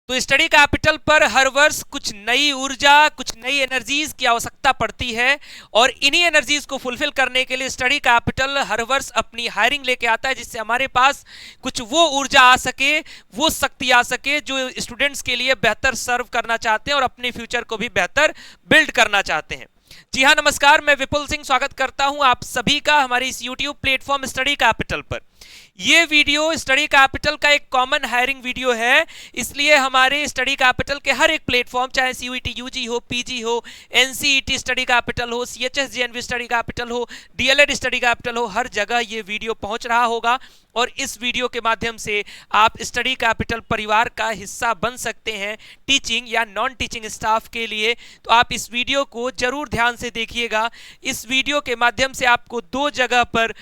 तो study capital पर हर वर्ष कुछ नई ऊर्जा, कुछ नई एनर्जीज की आवश्यकता पड़ती है और इन्हीं एनर्जीज को फुलफिल करने के लिए स्टडी कैपिटल हर वर्ष अपनी हायरिंग लेके आता है, जिससे हमारे पास कुछ वो ऊर्जा आ सके, वो शक्ति आ सके जो स्टूडेंट्स के लिए बेहतर सर्व करना चाहते हैं और अपने फ्यूचर को भी बेहतर बिल्ड करना चाहते हैं। जी हाँ, नमस्कार, मैं विपुल सिंह स्वागत करता हूं आप सभी का हमारे इस यूट्यूब प्लेटफॉर्म स्टडी कैपिटल पर। ये वीडियो स्टडी कैपिटल का एक कॉमन हायरिंग वीडियो है, इसलिए हमारे स्टडी कैपिटल के हर एक प्लेटफॉर्म, चाहे सीयूईटी यूजी हो, पीजी हो, एनसीईटी स्टडी कैपिटल हो, सीएचएस जेएनवी स्टडी कैपिटल हो, डीएलएड स्टडी कैपिटल हो, हर जगह ये वीडियो पहुंच रहा होगा और इस वीडियो के माध्यम से आप स्टडी कैपिटल परिवार का हिस्सा बन सकते हैं टीचिंग या नॉन टीचिंग स्टाफ के लिए। तो आप इस वीडियो को जरूर ध्यान से देखिएगा। इस वीडियो के माध्यम से आपको दो जगह पर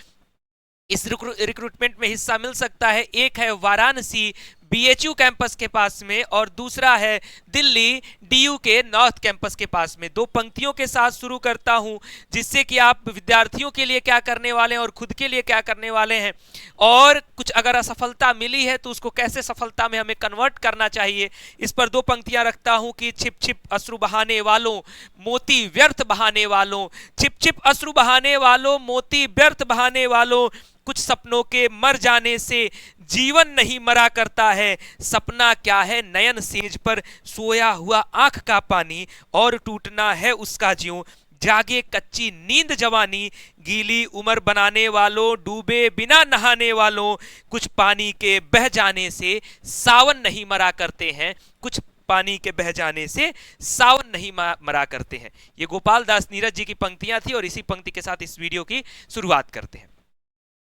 इस रिक्रूटमेंट में हिस्सा मिल सकता है। एक है वाराणसी बीएचयू कैंपस के पास में और दूसरा है दिल्ली डीयू के नॉर्थ कैंपस के पास में। दो पंक्तियों के साथ शुरू करता हूं जिससे कि आप विद्यार्थियों के लिए क्या करने वाले हैं और खुद के लिए क्या करने वाले हैं, और कुछ अगर असफलता मिली है तो उसको कैसे सफलता में हमें कन्वर्ट करना चाहिए, इस पर दो पंक्तियां रखता हूं कि छिप छिप अश्रु बहाने वालों, मोती व्यर्थ बहाने वालों, छिप छिप अश्रु बहाने वालों, मोती व्यर्थ बहाने वालों, कुछ सपनों के मर जाने से जीवन नहीं मरा करता है, सपना क्या है नयन सेज पर सोया हुआ आंख का पानी, और टूटना है उसका ज्यों जागे कच्ची नींद जवानी, गीली उम्र बनाने वालों, डूबे बिना नहाने वालों, कुछ पानी के बह जाने से सावन नहीं मरा करते हैं, कुछ पानी के बह जाने से सावन नहीं मरा करते हैं। ये गोपाल दास नीरज जी की पंक्तियां थी और इसी पंक्ति के साथ इस वीडियो की शुरुआत करते हैं।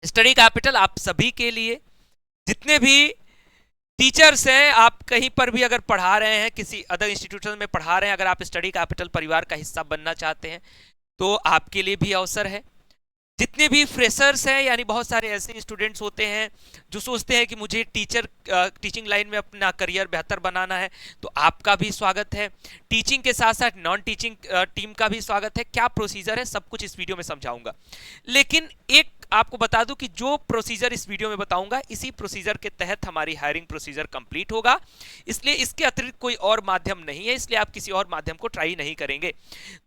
स्टडी कैपिटल आप सभी के लिए, जितने भी टीचर्स हैं, आप कहीं पर भी अगर पढ़ा रहे हैं, किसी अदर इंस्टीट्यूशन में पढ़ा रहे हैं, अगर आप स्टडी कैपिटल परिवार का हिस्सा बनना चाहते हैं तो आपके लिए भी अवसर है। जितने भी फ्रेशर्स हैं, यानी बहुत सारे ऐसे स्टूडेंट्स होते हैं जो सोचते हैं कि मुझे टीचिंग लाइन में अपना करियर बेहतर बनाना है, तो आपका भी स्वागत है। टीचिंग के साथ साथ नॉन टीचिंग टीम का भी स्वागत है। क्या प्रोसीजर है सब कुछ इस वीडियो में समझाऊंगा, लेकिन एक आपको बता दूं कि जो प्रोसीजर इस वीडियो में बताऊंगा इसी प्रोसीजर के तहत हमारी हायरिंग प्रोसीजर कंप्लीट होगा, इसलिए इसके अतिरिक्त कोई और माध्यम नहीं है, इसलिए आप किसी और माध्यम को ट्राई नहीं करेंगे।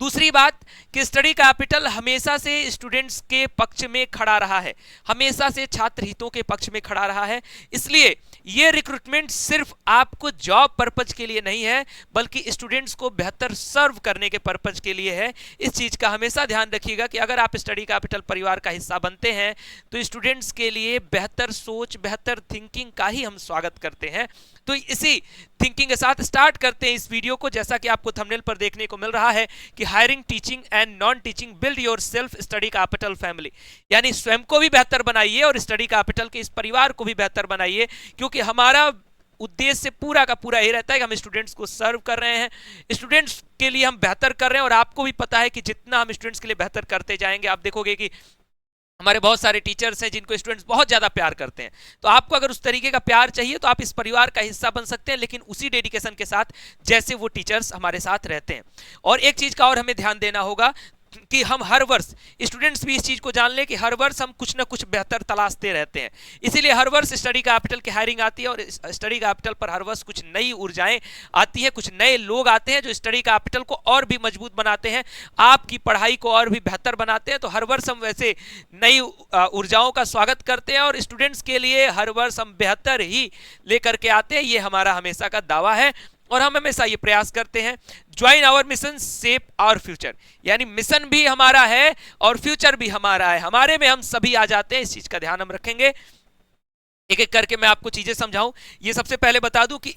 दूसरी बात कि स्टडी कैपिटल हमेशा से स्टूडेंट्स के पक्ष में खड़ा रहा है, हमेशा से छात्र हितों के पक्ष में खड़ा रहा है, इसलिए ये रिक्रूटमेंट सिर्फ आपको जॉब पर्पज के लिए नहीं है बल्कि स्टूडेंट्स को बेहतर सर्व करने के पर्पज के लिए है। इस चीज का हमेशा ध्यान रखिएगा कि अगर आप स्टडी कैपिटल परिवार का हिस्सा बनते हैं तो स्टूडेंट्स के लिए बेहतर सोच, बेहतर थिंकिंग का ही हम स्वागत करते हैं। तो इसी थिंकिंग के साथ स्टार्ट करते हैं इस वीडियो को। जैसा कि आपको थंबनेल पर देखने को मिल रहा है कि hiring teaching and non teaching build yourself study capital family, यानी स्वयं को भी बेहतर बनाइए और स्टडी कैपिटल के इस परिवार को भी बेहतर बनाइए, क्योंकि हमारा उद्देश्य पूरा का पूरा ये रहता है कि हम स्टूडेंट्स को सर्व कर रहे हैं, स्टूडेंट्स के लिए हम बेहतर कर रहे हैं। और आपको भी पता है कि जितना हम स्टूडेंट्स के लिए बेहतर करते जाएंगे, आप देखोगे कि हमारे बहुत सारे टीचर्स हैं जिनको स्टूडेंट्स बहुत ज्यादा प्यार करते हैं। तो आपको अगर उस तरीके का प्यार चाहिए तो आप इस परिवार का हिस्सा बन सकते हैं, लेकिन उसी डेडिकेशन के साथ जैसे वो टीचर्स हमारे साथ रहते हैं। और एक चीज का और हमें ध्यान देना होगा कि हम हर वर्ष, स्टूडेंट्स भी इस चीज को जान ले कि हर वर्ष हम कुछ ना कुछ बेहतर तलाशते रहते हैं, इसीलिए हर वर्ष स्टडी कैपिटल की हायरिंग आती है और स्टडी कैपिटल पर हर वर्ष कुछ नई ऊर्जाएं आती हैं, कुछ नए लोग आते हैं जो स्टडी कैपिटल को और भी मजबूत बनाते हैं, आपकी पढ़ाई को और भी बेहतर बनाते हैं। तो हर वर्ष हम वैसे नई ऊर्जाओं का स्वागत करते हैं और स्टूडेंट्स के लिए हर वर्ष हम बेहतर ही लेकर के आते हैं, ये हमारा हमेशा का दावा है और हम हमेशा ये प्रयास करते हैं। Join our mission shape our future, यानी मिशन भी हमारा है और फ्यूचर भी हमारा है, हमारे में हम सभी आ जाते हैं, इस चीज का ध्यान हम रखेंगे। एक एक करके मैं आपको चीजें समझाऊं। ये सबसे पहले बता दूं कि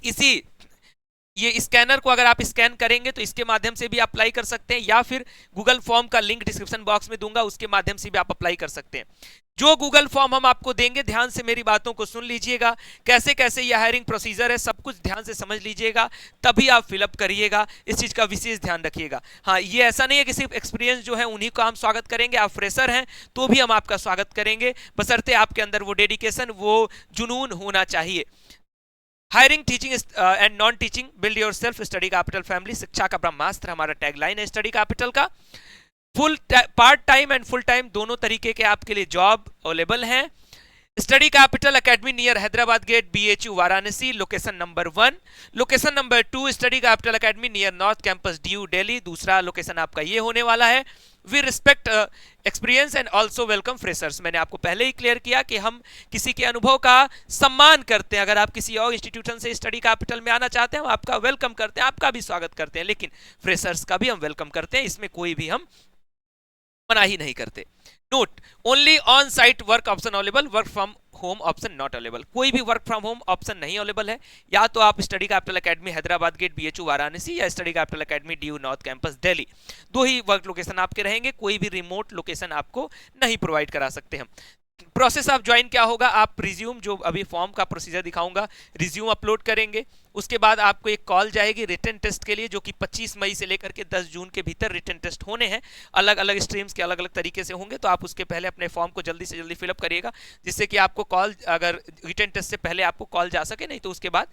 ये स्कैनर को अगर आप स्कैन करेंगे तो इसके माध्यम से भी अप्लाई कर सकते हैं, या फिर गूगल फॉर्म का लिंक डिस्क्रिप्शन बॉक्स में दूंगा, उसके माध्यम से भी आप अप्लाई कर सकते हैं। जो गूगल फॉर्म हम आपको देंगे, ध्यान से मेरी बातों को सुन लीजिएगा, कैसे कैसे ये हायरिंग प्रोसीजर है सब कुछ ध्यान से समझ लीजिएगा, तभी आप फिलअप करिएगा, इस चीज का विशेष ध्यान रखिएगा। हाँ, ये ऐसा नहीं है कि सिर्फ एक्सपीरियंस जो है उन्हीं का हम स्वागत करेंगे, आप फ्रेशर हैं तो भी हम आपका स्वागत करेंगे, बशर्ते आपके अंदर वो डेडिकेशन, वो जुनून होना चाहिए। Hiring teaching and non teaching build yourself study capital family, शिक्षा का ब्रह्मास्त्र हमारा टैगलाइन है स्टडी कैपिटल का। Full part time and full time दोनों तरीके के आपके लिए जॉब अवेलेबल हैं। Study capital academy near Hyderabad gate BHU Varanasi location number 1। Location number 2 study capital academy near north campus DU Delhi, दूसरा लोकेशन आपका ये होने वाला है। We respect experience and also welcome freshers. मैंने आपको पहले ही क्लियर किया कि हम किसी के अनुभव का सम्मान करते हैं। अगर आप किसी और इंस्टीट्यूशन से स्टडी कैपिटल में आना चाहते हैं, हम आपका वेलकम करते हैं, आपका भी स्वागत करते हैं, लेकिन फ्रेशर्स का भी हम वेलकम करते हैं, इसमें कोई भी हम मना ही नहीं करते। Note, only on site work option available, work from home option not available. कोई भी वर्क फ्रॉम होम ऑप्शन नहीं अवेलेबल है। या तो आप study capital Academy Hyderabad gate BHU Varanasi या study capital Academy DU North Campus Delhi, दो ही वर्क लोकेशन आपके रहेंगे। कोई भी रिमोट लोकेशन आपको नहीं प्रोवाइड करा सकते हम। प्रोसेस ऑफ ज्वाइन क्या होगा, आप रिज्यूम, जो अभी फॉर्म का प्रोसीजर दिखाऊंगा, रिज्यूम अपलोड करेंगे। उसके बाद आपको एक कॉल जाएगी रिटन टेस्ट के लिए, जो कि 25 मई से लेकर के 10 जून के भीतर रिटन टेस्ट होने हैं। अलग अलग स्ट्रीम्स के अलग अलग तरीके से होंगे, तो आप उसके पहले अपने फॉर्म को जल्दी से जल्दी फिलअप करिएगा, जिससे कि आपको कॉल, अगर रिटन टेस्ट से पहले आपको कॉल जा सके, नहीं तो उसके बाद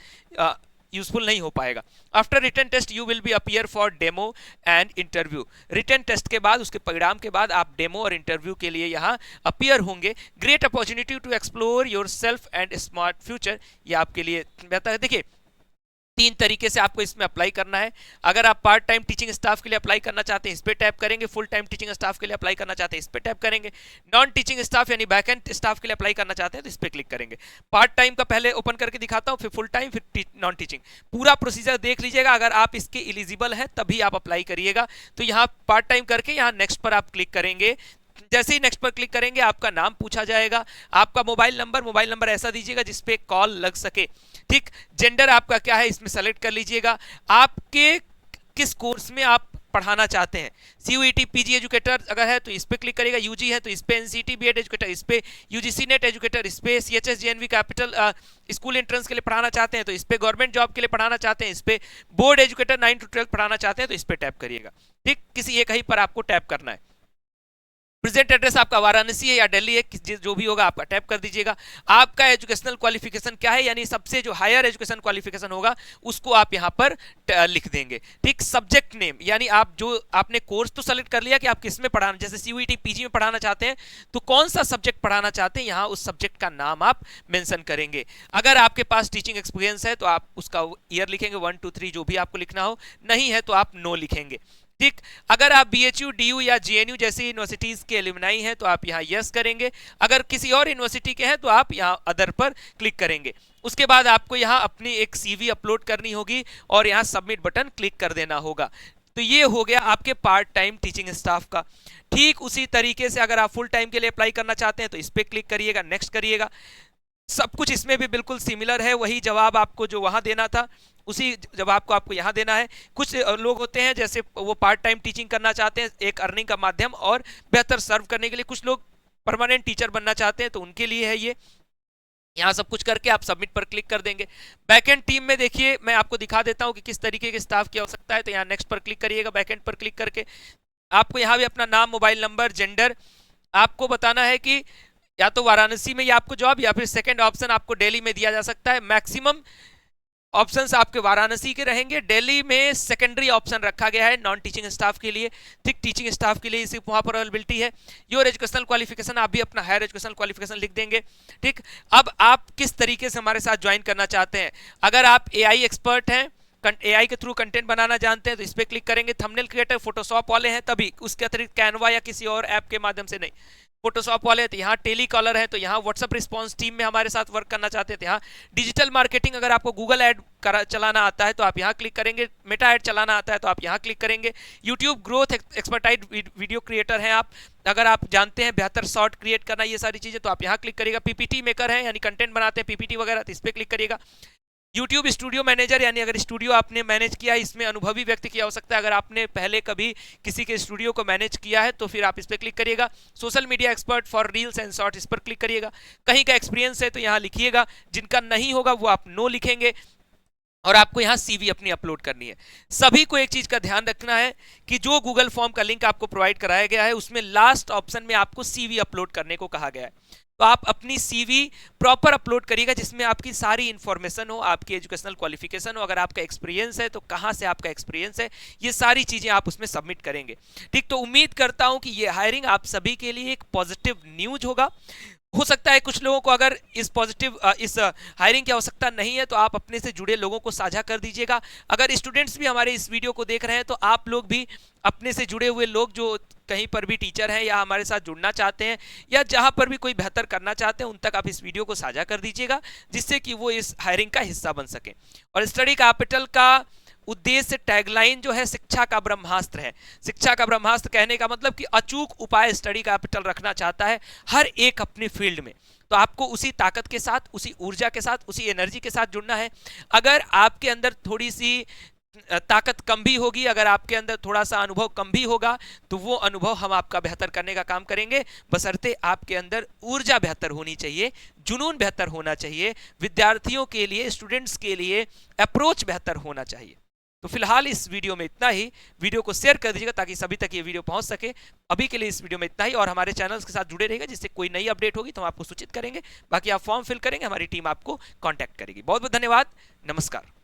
यूजफुल नहीं हो पाएगा। After written test you will be appear for demo and interview. Written test के बाद, उसके परिणाम के बाद आप डेमो और इंटरव्यू के लिए यहाँ अपीयर होंगे। Great opportunity to explore yourself and smart future, ये आपके लिए बेहतर है। देखिए, 3 तरीके से आपको इसमें अप्लाई करना है। अगर आप पार्ट टाइम टीचिंग स्टाफ के लिए अप्लाई करना चाहते हैं, इस पे टैप करेंगे। फुल टाइम टीचिंग स्टाफ के लिए अप्लाई करना चाहते हैं, इस पे टैप करेंगे। नॉन टीचिंग स्टाफ यानी बैकएंड स्टाफ के लिए अप्लाई करना चाहते हैं, तो इस पे क्लिक करेंगे। पार्ट टाइम का पहले ओपन करके दिखाता हूं, फिर फुल टाइम, फिर नॉन टीचिंग। पूरा प्रोसीजर देख लीजिएगा। अगर आप इसके एलिजिबल हैं तभी आप अप्लाई करिएगा। तो यहाँ पार्ट टाइम करके यहाँ नेक्स्ट पर आप क्लिक करेंगे। जैसे ही नेक्स्ट पर क्लिक करेंगे, आपका नाम पूछा जाएगा, आपका मोबाइल नंबर ऐसा दीजिएगा जिसपे कॉल लग सके। ठीक, जेंडर आपका क्या है इसमें सेलेक्ट कर लीजिएगा। आपके किस कोर्स में आप पढ़ाना चाहते हैं, CUET PG एजुकेटर अगर है तो इस पे क्लिक करिएगा, UG है तो इस पे NCT BEd एजुकेटर, इस पे UGC नेट एजुकेटर, इस पे CHS JNV capital school entrance के लिए पढ़ाना चाहते हैं तो इस पे गवर्नमेंट जॉब के लिए पढ़ाना चाहते हैं, इस पे बोर्ड एजुकेटर 9 to 12 पढ़ाना चाहते हैं तो इस पे टैप करिएगा। ठीक, किसी एक ही पर आपको टैप करना है। प्रेजेंट एड्रेस आपका वाराणसी है या दिल्ली है, जो भी होगा आपका टैप कर दीजिएगा। आपका एजुकेशनल क्वालिफिकेशन क्या है, यानी सबसे जो हायर एजुकेशन क्वालिफिकेशन होगा उसको आप यहां पर लिख देंगे। ठीक, सब्जेक्ट नेम, यानी आप जो आपने कोर्स तो सेलेक्ट कर लिया कि आप किस में पढ़ाना, जैसे CUET PG में पढ़ाना चाहते हैं तो कौन सा सब्जेक्ट पढ़ाना चाहते हैं, यहाँ उस सब्जेक्ट का नाम आप मेंशन करेंगे। अगर आपके पास टीचिंग एक्सपीरियंस है तो आप उसका ईयर लिखेंगे, 1 2 3 जो भी आपको लिखना हो। नहीं है तो आप नो लिखेंगे। ठीक, अगर आप BHU DU या JNU जैसी यूनिवर्सिटीज के एलुमनाई हैं तो आप यहाँ यस करेंगे। अगर किसी और यूनिवर्सिटी के हैं तो आप यहाँ अदर पर क्लिक करेंगे। उसके बाद आपको यहाँ अपनी एक CV अपलोड करनी होगी और यहाँ सबमिट बटन क्लिक कर देना होगा। तो ये हो गया आपके पार्ट टाइम टीचिंग स्टाफ का। ठीक उसी तरीके से अगर आप फुल टाइम के लिए अप्लाई करना चाहते हैं तो इस पर क्लिक करिएगा, नेक्स्ट करिएगा। सब कुछ इसमें भी बिल्कुल सिमिलर है, वही जवाब आपको जो वहां देना था उसी जवाब को आपको यहाँ देना है। कुछ लोग होते हैं जैसे वो पार्ट टाइम टीचिंग करना चाहते हैं एक अर्निंग का माध्यम और बेहतर सर्व करने के लिए, कुछ लोग परमानेंट टीचर बनना चाहते हैं तो उनके लिए है ये। यहाँ सब कुछ करके आप सबमिट पर क्लिक कर देंगे। बैकएंड टीम में देखिए मैं आपको दिखा देता हूँ कि किस तरीके के स्टाफ की आवश्यकता है। तो यहाँ नेक्स्ट पर क्लिक करिएगा, बैकएंड पर क्लिक करके आपको यहाँ भी अपना नाम, मोबाइल नंबर, जेंडर आपको बताना है कि या तो वाराणसी में या आपको जॉब, या फिर सेकंड ऑप्शन आपको दिल्ली में दिया जा सकता है। मैक्सिमम ऑप्शंस आपके वाराणसी के रहेंगे, दिल्ली में सेकेंडरी ऑप्शन रखा गया है नॉन टीचिंग स्टाफ के लिए। ठीक, टीचिंग स्टाफ के लिए सिर्फ वहां पर अवेलेबिलिटी है। योर एजुकेशनल क्वालिफिकेशन, आप भी अपना हायर एजुकेशनल क्वालिफिकेशन लिख देंगे। ठीक, अब आप किस तरीके से हमारे साथ ज्वाइन करना चाहते हैं। अगर आप AI एक्सपर्ट हैं, AI के थ्रू कंटेंट बनाना जानते हैं तो इस पर क्लिक करेंगे। थंबनेल क्रिएटर फोटोशॉप वाले हैं तभी, उसके अतिरिक्त कैनवा या किसी और ऐप के माध्यम से नहीं। फोटोशॉप वाले तो यहाँ टेली कॉलर है तो यहाँ व्हाट्सएप रिस्पॉन्स टीम में हमारे साथ वर्क करना चाहते हैं तो यहाँ डिजिटल मार्केटिंग, अगर आपको गूगल ऐड चलाना आता है तो आप यहाँ क्लिक करेंगे। मेटा ऐड चलाना आता है तो आप यहाँ क्लिक करेंगे। YouTube growth expertise video creator हैं आप, अगर आप जानते हैं बेहतर शॉर्ट क्रिएट करना ये सारी चीजें तो आप यहाँ क्लिक करिएगा। PPT मेकर है यानी कंटेंट बनाते हैं PPT वगैरह तो इस पर क्लिक करिएगा। YouTube स्टूडियो मैनेजर, यानी अगर स्टूडियो आपने मैनेज किया है, इसमें अनुभवी व्यक्ति की आवश्यकता है। अगर आपने पहले कभी किसी के स्टूडियो को मैनेज किया है तो फिर आप इस पर क्लिक करिएगा। Social media expert for reels and short, इस पर क्लिक करिएगा। कहीं का एक्सपीरियंस है तो यहाँ लिखिएगा, जिनका नहीं होगा वो आप नो लिखेंगे। और आपको यहाँ CV अपनी अपलोड करनी है। सभी को एक चीज का ध्यान रखना है कि जो गूगल फॉर्म का लिंक आपको प्रोवाइड कराया गया है उसमें लास्ट ऑप्शन में आपको CV अपलोड करने को कहा गया है। तो आप अपनी CV प्रॉपर अपलोड करिएगा जिसमें आपकी सारी इंफॉर्मेशन हो, आपकी एजुकेशनल क्वालिफिकेशन हो, अगर आपका एक्सपीरियंस है तो कहाँ से आपका एक्सपीरियंस है, ये सारी चीजें आप उसमें सबमिट करेंगे। ठीक, तो उम्मीद करता हूं कि ये हायरिंग आप सभी के लिए एक पॉजिटिव न्यूज होगा। हो सकता है कुछ लोगों को अगर इस हायरिंग की आवश्यकता नहीं है तो आप अपने से जुड़े लोगों को साझा कर दीजिएगा। अगर स्टूडेंट्स भी हमारे इस वीडियो को देख रहे हैं तो आप लोग भी अपने से जुड़े हुए लोग जो कहीं पर भी टीचर हैं या हमारे साथ जुड़ना चाहते हैं या जहां पर भी कोई बेहतर करना चाहते हैं उन तक आप इस वीडियो को साझा कर दीजिएगा, जिससे कि वो इस हायरिंग का हिस्सा बन सके। और स्टडी कैपिटल का उद्देश्य, टैगलाइन जो है शिक्षा का ब्रह्मास्त्र है। शिक्षा का ब्रह्मास्त्र कहने का मतलब कि अचूक उपाय स्टडी कैपिटल रखना चाहता है हर एक अपनी फील्ड में। तो आपको उसी ताकत के साथ, उसी ऊर्जा के साथ, उसी एनर्जी के साथ जुड़ना है। अगर आपके अंदर थोड़ी सी ताकत कम भी होगी, अगर आपके अंदर थोड़ा सा अनुभव कम भी होगा, तो वो अनुभव हम आपका बेहतर करने का काम करेंगे, बशर्ते आपके अंदर ऊर्जा बेहतर होनी चाहिए, जुनून बेहतर होना चाहिए, विद्यार्थियों के लिए, स्टूडेंट्स के लिए अप्रोच बेहतर होना चाहिए। तो फिलहाल इस वीडियो में इतना ही। वीडियो को शेयर कर दीजिएगा ताकि सभी तक ये वीडियो पहुंच सके। अभी के लिए इस वीडियो में इतना ही, और हमारे चैनल्स के साथ जुड़े रहिएगा, जिससे कोई नई अपडेट होगी तो हम आपको सूचित करेंगे। बाकी आप फॉर्म फिल करेंगे, हमारी टीम आपको कांटेक्ट करेगी। बहुत बहुत धन्यवाद, नमस्कार।